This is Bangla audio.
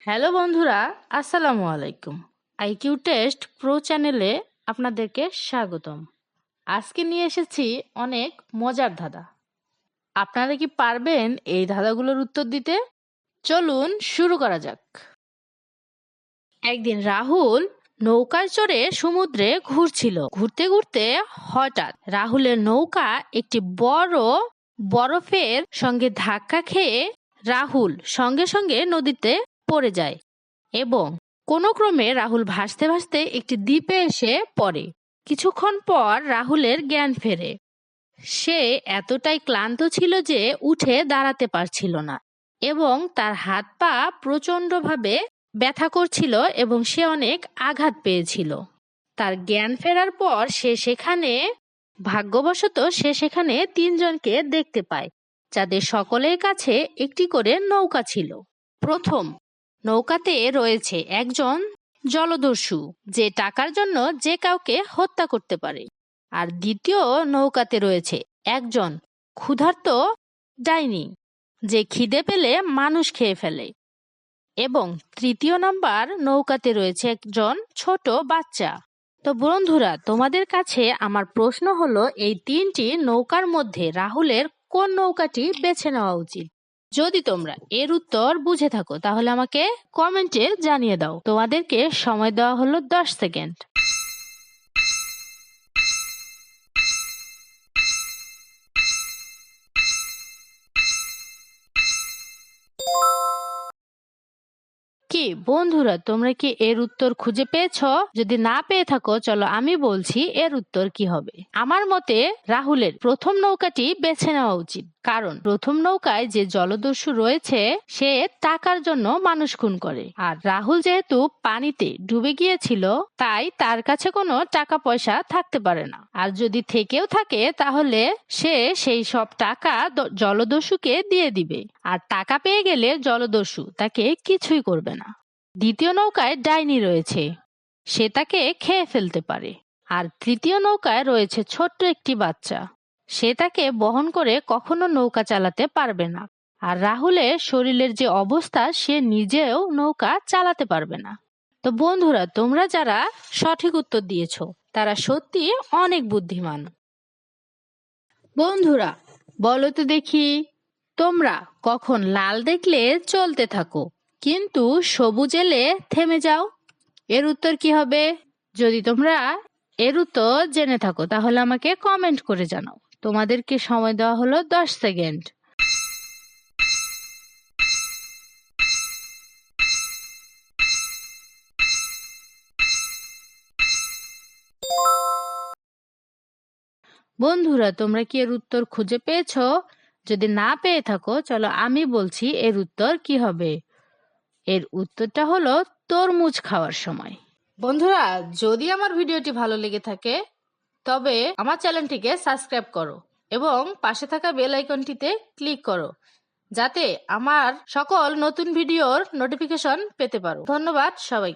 হ্যালো বন্ধুরা, আসসালামু আলাইকুম। আইকিউ টেস্ট প্রো চ্যানেলে আপনাদেরকে স্বাগতম। আজকে নিয়ে এসেছি অনেক মজার ধাঁধা। আপনারা কি পারবেন এই ধাঁধাগুলোর উত্তর দিতে? চলুন শুরু করা যাক। একদিন রাহুল নৌকায় চড়ে সমুদ্রে ঘুরছিল। ঘুরতে ঘুরতে হঠাৎ রাহুলের নৌকা একটি বড় বরফের সঙ্গে ধাক্কা খেয়ে রাহুল সঙ্গে সঙ্গে নদীতে পড়ে যায় এবং কোনো ক্রমে রাহুল ভাসতে ভাসতে একটি দ্বীপে এসে পড়ে। কিছুক্ষণ পর রাহুলের জ্ঞান ফেরে। সে এতটাই ক্লান্ত ছিল যে উঠে দাঁড়াতে পারছিল না এবং তার হাত পা প্রচণ্ডভাবে ব্যথা করছিল এবং সে অনেক আঘাত পেয়েছিল। তার জ্ঞান ফেরার পর ভাগ্যবশত সে সেখানে তিনজনকে দেখতে পায়, যাদের সকলের কাছে একটি করে নৌকা ছিল। প্রথম নৌকাতে রয়েছে একজন জলদস্যু, যে টাকার জন্য যে কাউকে হত্যা করতে পারে। আর দ্বিতীয় নৌকাতে রয়েছে একজন ক্ষুধার্ত ডাইনি, যে খিদে পেলে মানুষ খেয়ে ফেলে। এবং তৃতীয় নাম্বার নৌকাতে রয়েছে একজন ছোট বাচ্চা। তো বন্ধুরা, তোমাদের কাছে আমার প্রশ্ন হলো, এই তিনটি নৌকার মধ্যে রাহুলের কোন নৌকাটি বেছে নেওয়া উচিত? যদি তোমরা এর উত্তর বুঝে থাকো তাহলে আমাকে কমেন্টে জানিয়ে দাও। তোমাদেরকে সময় দেওয়া হলো 10 সেকেন্ড। কি বন্ধুরা, তোমরা কি এর উত্তর খুঁজে পেয়েছো? যদি না পেয়ে থাকো, চলো আমি বলছি এর উত্তর কি হবে। আমার মতে রাহুলের প্রথম নৌকাটি বেছে নেওয়া উচিত, কারণ প্রথম নৌকায় যে জলদস্যু রয়েছে সে টাকার জন্য মানুষ খুন করে। আর রাহুল যেহেতু পানিতে ডুবে গিয়েছিল, তাই তার কাছে কোনো টাকা পয়সা থাকতে পারে না। আর যদি থেকেও থাকে তাহলে সে সেই সব টাকা জলদস্যুকে দিয়ে দিবে, আর টাকা পেয়ে গেলে জলদস্যু তাকে কিছুই করবে না। দ্বিতীয় নৌকায় ডাইনি রয়েছে, সে তাকে খেয়ে ফেলতে পারে। আর তৃতীয় নৌকায় রয়েছে ছোট্ট একটি বাচ্চা, সে তাকে বহন করে কখনো নৌকা চালাতে পারবে না। আর রাহুলের শরীরের যে অবস্থা, সে নিজেও নৌকা চালাতে পারবে না। তো বন্ধুরা, তোমরা যারা সঠিক উত্তর দিয়েছো তারা সত্যি অনেক বুদ্ধিমান। বন্ধুরা, বলো তো দেখি, তোমরা কখন লাল দেখলে চলতে থাকো কিন্তু সবুজ এলে থেমে যাও? এর উত্তর কি হবে? যদি তোমরা এর উত্তর জেনে থাকো তাহলে আমাকে কমেন্ট করে জানাও। তোমাদেরকে সময় দেওয়া হলো 10 সেকেন্ড। বন্ধুরা, তোমরা কি এর উত্তর খুঁজে পেয়েছো? যদি না পেয়ে থাকো, চলো আমি বলছি এর উত্তর কি হবে। এর উত্তরটা হলো তরমুজ খাওয়ার সময়। বন্ধুরা, যদি আমার ভিডিওটি ভালো লেগে থাকে তবে আমার চ্যানেলটিকে সাবস্ক্রাইব করো এবং পাশে থাকা বেল আইকনটিতে ক্লিক করো, যাতে আমার সকল নতুন ভিডিওর নোটিফিকেশন পেতে পারো। ধন্যবাদ সবাই।